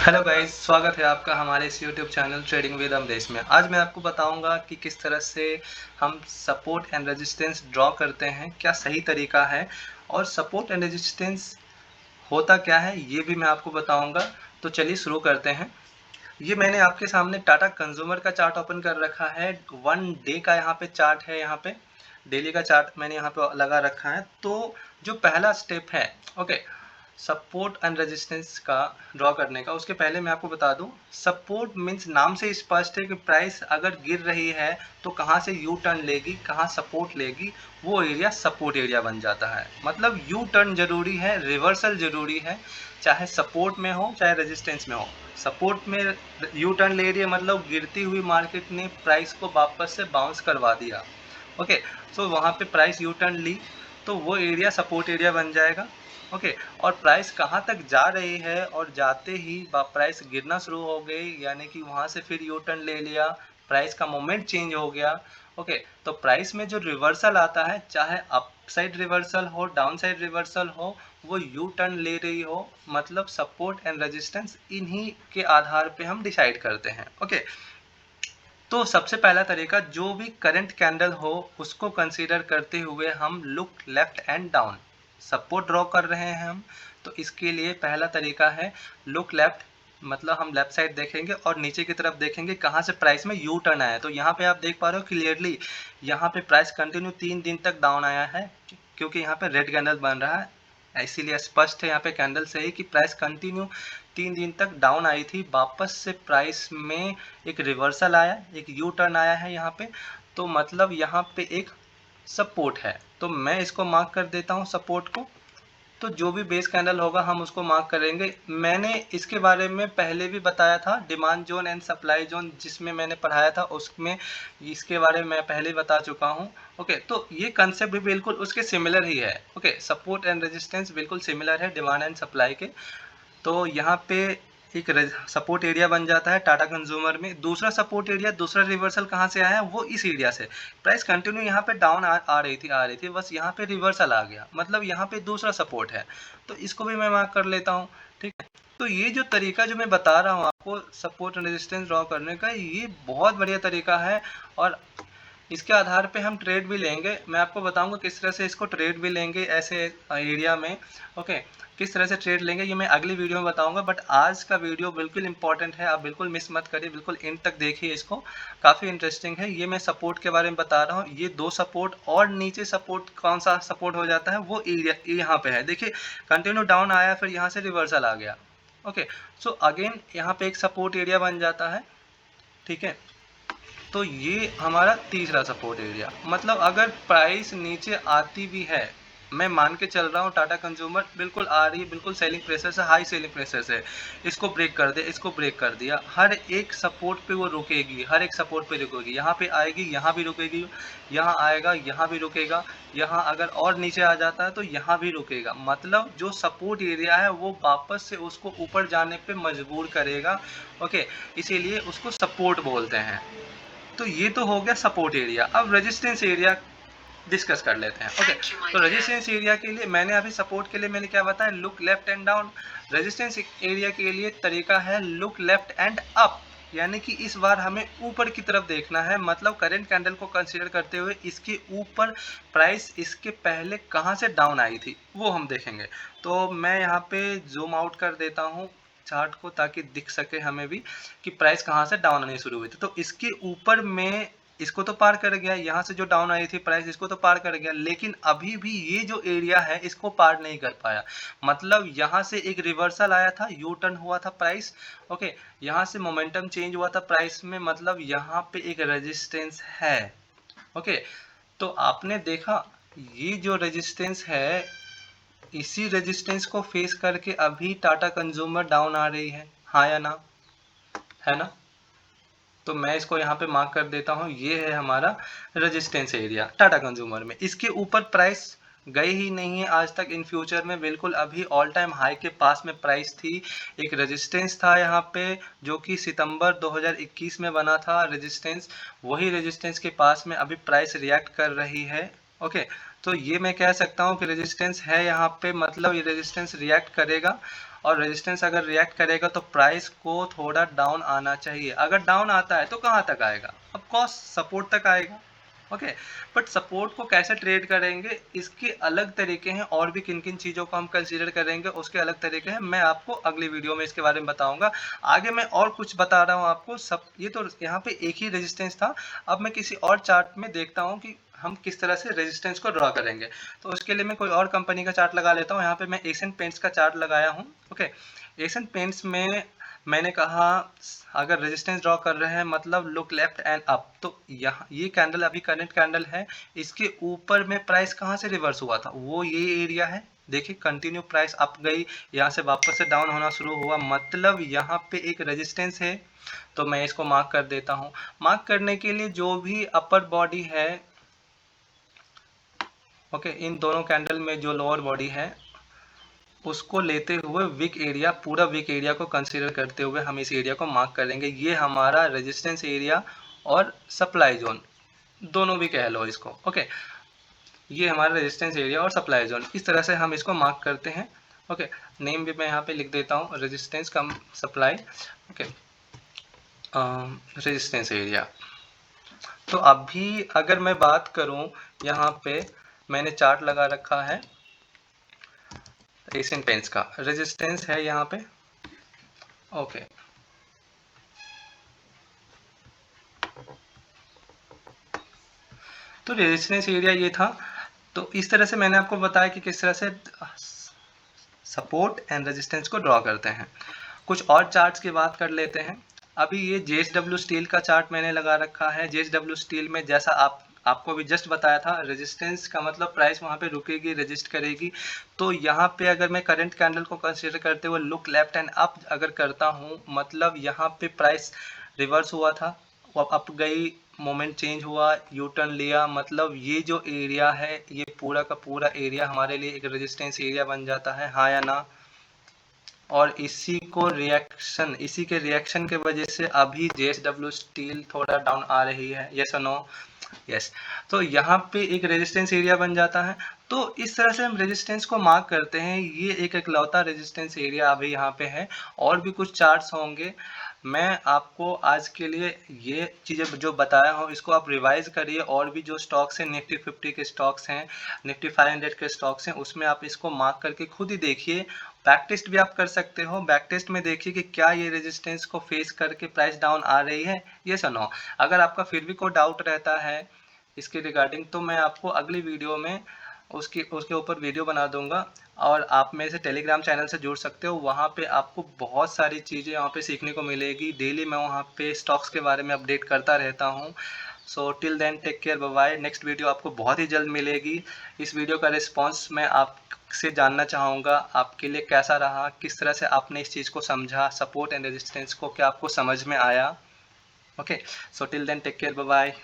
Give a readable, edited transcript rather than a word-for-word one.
Hello guys, स्वागत है आपका हमारे इस YouTube channel trading with Amresh में। आज मैं आपको बताऊंगा कि किस तरह से हम सपोर्ट एंड रेजिस्टेंस ड्रॉ करते हैं, क्या सही तरीका है और सपोर्ट एंड रेजिस्टेंस होता क्या है ये भी मैं आपको बताऊंगा। तो चलिए शुरू करते हैं। ये मैंने आपके सामने टाटा कंज्यूमर का चार्ट ओपन कर रखा है। 1 डे का यहाँ पे चार्ट है, यहाँ पे डेली का चार्ट मैंने यहाँ पे लगा रखा है। तो जो पहला स्टेप है, ओके, सपोर्ट एंड रेजिस्टेंस का ड्रॉ करने का, उसके पहले मैं आपको बता दूं, सपोर्ट मींस नाम से स्पष्ट है कि प्राइस अगर गिर रही है तो कहां से यू टर्न लेगी, कहां सपोर्ट लेगी, वो एरिया सपोर्ट एरिया बन जाता है। मतलब यू टर्न जरूरी है, रिवर्सल जरूरी है, चाहे सपोर्ट में हो चाहे रेजिस्टेंस में हो। सपोर्ट में यू टर्न ले रही है मतलब गिरती हुई मार्केट ने प्राइस को वापस से बाउंस करवा दिया। ओके, सो वहाँ पे प्राइस यू टर्न ली तो वो एरिया सपोर्ट एरिया बन जाएगा। ओके, और प्राइस कहाँ तक जा रही है और जाते ही प्राइस गिरना शुरू हो गई, यानी कि वहाँ से फिर यू टर्न ले लिया, प्राइस का मोमेंट चेंज हो गया। ओके, तो प्राइस में जो रिवर्सल आता है, चाहे अप साइड रिवर्सल हो डाउन साइड रिवर्सल हो, वो यू टर्न ले रही हो, मतलब सपोर्ट एंड रेजिस्टेंस इन्हीं के आधार पे हम डिसाइड करते हैं। ओके, तो सबसे पहला तरीका, जो भी करंट कैंडल हो उसको कंसीडर करते हुए हम look left and down, support draw कर रहे हैं हम, तो इसके लिए पहला तरीका है लुक लेफ्ट, मतलब हम लेफ्ट साइड देखेंगे और नीचे की तरफ देखेंगे कहाँ से प्राइस में यू टर्न आया है। तो यहाँ पे आप देख पा रहे हो क्लियरली, यहाँ पे प्राइस कंटिन्यू 3 दिन तक डाउन आया है, क्योंकि यहाँ पे रेड कैंडल बन रहा है, इसीलिए स्पष्ट है यहाँ पे कैंडल से ही कि प्राइस कंटिन्यू 3 दिन तक डाउन आई थी। वापस से प्राइस में एक रिवर्सल आया, एक यू टर्न आया है यहाँ पे, तो मतलब यहाँ पे एक सपोर्ट है। तो मैं इसको मार्क कर देता हूँ सपोर्ट को। तो जो भी बेस कैंडल होगा हम उसको मार्क करेंगे। मैंने इसके बारे में पहले भी बताया था, demand zone and supply zone जिसमें मैंने पढ़ाया था उसमें इसके बारे में मैं पहले ही बता चुका हूँ। ओके, तो ये कंसेप्ट भी बिल्कुल उसके सिमिलर ही है। ओके, सपोर्ट एंड रेजिस्टेंस बिल्कुल सिमिलर है डिमांड एंड सप्लाई के। तो यहाँ पे एक सपोर्ट एरिया बन जाता है टाटा कंज्यूमर में। दूसरा सपोर्ट एरिया, दूसरा रिवर्सल कहाँ से आया है, वो इस एरिया से। प्राइस कंटिन्यू यहाँ पे डाउन आ रही थी, बस यहाँ पे रिवर्सल आ गया, मतलब यहाँ पे दूसरा सपोर्ट है। तो इसको भी मैं मार्क कर लेता हूँ। ठीक है, तो ये जो तरीका जो मैं बता रहा हूँ आपको सपोर्ट एंड रेजिस्टेंस ड्रॉ करने का, ये बहुत बढ़िया तरीका है और इसके आधार पे हम ट्रेड भी लेंगे। मैं आपको बताऊंगा किस तरह से इसको ट्रेड भी लेंगे ऐसे एरिया में। ओके, किस तरह से ट्रेड लेंगे ये मैं अगली वीडियो में बताऊंगा, बट आज का वीडियो बिल्कुल इंपॉर्टेंट है, आप बिल्कुल मिस मत करिए, बिल्कुल एंड तक देखिए इसको, काफ़ी इंटरेस्टिंग है। ये मैं सपोर्ट के बारे में बता रहा हूँ, ये 2 सपोर्ट और नीचे सपोर्ट कौन सा सपोर्ट हो जाता है वो एरिया यहाँ पे है। देखिए कंटिन्यू डाउन आया, फिर यहाँ से रिवर्सल आ गया। ओके, सो अगेन यहाँ पे एक सपोर्ट एरिया बन जाता है। ठीक है, तो ये हमारा तीसरा सपोर्ट एरिया, मतलब अगर प्राइस नीचे आती भी है, मैं मान के चल रहा हूँ टाटा कंज्यूमर बिल्कुल आ रही है, बिल्कुल सेलिंग प्रेशर से, हाई सेलिंग प्रेशर से, इसको ब्रेक कर दे, इसको ब्रेक कर दिया, हर एक सपोर्ट पे वो रुकेगी, हर एक सपोर्ट पे रुकेगी, यहाँ पे आएगी यहाँ भी रुकेगी, यहाँ आएगा यहाँ भी रुकेगा, यहाँ अगर और नीचे आ जाता है तो यहाँ भी रुकेगा। मतलब जो सपोर्ट एरिया है वो वापस से उसको ऊपर जाने पे मजबूर करेगा। ओके, इसीलिए उसको सपोर्ट बोलते हैं। तो ये तो हो गया सपोर्ट एरिया। अब रेजिस्टेंस एरिया डिस्कस कर लेते हैं। ओके, तो रेजिस्टेंस एरिया के लिए मैंने अभी सपोर्ट के लिए मैंने क्या बताया, look left and down. Resistance area के लिए तरीका है लुक लेफ्ट एंड अप, यानी कि इस बार हमें ऊपर की तरफ देखना है, मतलब करंट कैंडल को कंसीडर करते हुए इसके ऊपर प्राइस इसके पहले कहां से डाउन आई थी वो हम देखेंगे। तो मैं यहाँ पे जूम आउट कर देता हूँ चार्ट को ताकि दिख सके हमें भी कि प्राइस कहाँ से डाउन आनी शुरू हुई थी। तो इसके ऊपर में इसको तो पार कर गया, यहाँ से जो डाउन आई थी प्राइस इसको तो पार कर गया, लेकिन अभी भी ये जो एरिया है इसको पार नहीं कर पाया। मतलब यहाँ से एक रिवर्सल आया था, यू टर्न हुआ था प्राइस। ओके, यहाँ से मोमेंटम चेंज हुआ था प्राइस में, मतलब यहाँ पे एक रेजिस्टेंस है। ओके, तो आपने देखा ये जो रेजिस्टेंस है, इसी रेजिस्टेंस को फेस करके अभी टाटा कंज्यूमर डाउन आ रही है, हाँ या ना, है ना। तो मैं इसको यहाँ पे मार्क कर देता हूँ, ये है हमारा रेजिस्टेंस एरिया टाटा कंज्यूमर में। इसके ऊपर प्राइस गई ही नहीं है आज तक, इन फ्यूचर में बिल्कुल अभी ऑल टाइम हाई के पास में प्राइस थी। एक रेजिस्टेंस था यहाँ पे जो कि सितंबर 2021 में बना था रेजिस्टेंस, वही रेजिस्टेंस के पास में अभी प्राइस रिएक्ट कर रही है। ओके, तो ये मैं कह सकता हूँ कि रेजिस्टेंस है यहाँ पे, मतलब ये रेजिस्टेंस रिएक्ट करेगा और रेजिस्टेंस अगर रिएक्ट करेगा तो प्राइस को थोड़ा डाउन आना चाहिए। अगर डाउन आता है तो कहाँ तक आएगा? ऑफ कोर्स सपोर्ट तक आएगा। ओके, बट सपोर्ट को कैसे ट्रेड करेंगे इसके अलग तरीके हैं, और भी किन किन चीज़ों को हम कंसीडर करेंगे उसके अलग तरीके हैं। मैं आपको अगली वीडियो में इसके बारे में बताऊंगा। आगे मैं और कुछ बता रहा हूँ आपको। सब ये तो यहाँ पे एक ही रेजिस्टेंस था। अब मैं किसी और चार्ट में देखता हूँ कि हम किस तरह से रेजिस्टेंस को ड्रॉ करेंगे। तो उसके लिए मैं कोई और कंपनी का चार्ट लगा लेता हूँ। यहाँ पे मैं एशियन पेंट्स का चार्ट लगाया हूँ। ओके, एशियन पेंट्स में मैंने कहा अगर रेजिस्टेंस ड्रॉ कर रहे हैं मतलब लुक लेफ्ट एंड अप, तो यहाँ ये कैंडल अभी करंट कैंडल है, इसके ऊपर में प्राइस कहाँ से रिवर्स हुआ था, वो ये एरिया है। देखिए कंटिन्यू प्राइस अप गई, यहाँ से वापस से डाउन होना शुरू हुआ, मतलब यहाँ पे एक रेजिस्टेंस है। तो मैं इसको मार्क कर देता हूँ। मार्क करने के लिए जो भी अपर बॉडी है, ओके, इन दोनों कैंडल में जो लोअर बॉडी है उसको लेते हुए वीक एरिया, पूरा वीक एरिया को कंसीडर करते हुए हम इस एरिया को मार्क करेंगे। ये हमारा रेजिस्टेंस एरिया और सप्लाई जोन दोनों भी कह लो इसको। ओके, ये हमारा रेजिस्टेंस एरिया और सप्लाई जोन, इस तरह से हम इसको मार्क करते हैं। ओके, नेम भी मैं यहाँ पे लिख देता हूँ, रेजिस्टेंस कम सप्लाई। Okay, resistance area. तो अभी अगर मैं बात करूँ, यहाँ पे मैंने चार्ट लगा रखा है एशियन पेंट्स का, रेजिस्टेंस है यहाँ पे। ओके, तो रेजिस्टेंस एरिया ये था। तो इस तरह से मैंने आपको बताया कि किस तरह से सपोर्ट एंड रेजिस्टेंस को ड्रॉ करते हैं। कुछ और चार्ट्स की बात कर लेते हैं। अभी ये JSW स्टील का चार्ट मैंने लगा रखा है। JSW स्टील में जैसा आपको भी जस्ट बताया था, रेजिस्टेंस का मतलब प्राइस वहाँ पे रुकेगी, रेजिस्ट करेगी। तो यहाँ पे अगर मैं करंट कैंडल को कंसीडर करते हुए लुक लेफ्ट एंड अप अगर करता हूँ, मतलब यहाँ पे प्राइस रिवर्स हुआ था, वो अप गई, मोमेंट चेंज हुआ, यू टर्न लिया, मतलब ये जो एरिया है ये पूरा का पूरा एरिया हमारे लिए एक रेजिस्टेंस एरिया बन जाता है, हाँ या ना? और इसी के रिएक्शन के वजह से अभी JSW स्टील थोड़ा डाउन आ रही है, यस और नो? यस। तो यहाँ पे एक रेजिस्टेंस एरिया बन जाता है। तो इस तरह से हम रेजिस्टेंस को मार्क करते हैं। ये एक इकलौता रेजिस्टेंस एरिया अभी यहाँ पे है। और भी कुछ चार्ट्स होंगे। मैं आपको आज के लिए ये चीज़ें जो बताया हूँ इसको आप रिवाइज करिए। और भी जो स्टॉक्स हैं, निफ्टी 50 के स्टॉक्स हैं, निफ्टी 500 के स्टॉक्स हैं, उसमें आप इसको मार्क करके खुद ही देखिए। बैक टेस्ट भी आप कर सकते हो। बैक टेस्ट में देखिए कि क्या ये रेजिस्टेंस को फेस करके प्राइस डाउन आ रही है, यस और नो? अगर आपका फिर भी कोई डाउट रहता है इसके रिगार्डिंग, तो मैं आपको अगली वीडियो में उसके ऊपर वीडियो बना दूंगा। और आप मेरे से टेलीग्राम चैनल से जुड़ सकते हो। वहाँ पे आपको बहुत सारी चीज़ें वहाँ पे सीखने को मिलेगी। डेली मैं वहाँ पे स्टॉक्स के बारे में अपडेट करता रहता हूँ। So till then take care, bye bye. Next video आपको बहुत ही जल्द मिलेगी। इस वीडियो का रिस्पॉन्स मैं आपसे जानना चाहूँगा, आपके लिए कैसा रहा, किस तरह से आपने इस चीज़ को समझा, सपोर्ट एंड रेजिस्टेंस को क्या आपको समझ में आया? Okay, so till then take care, bye bye.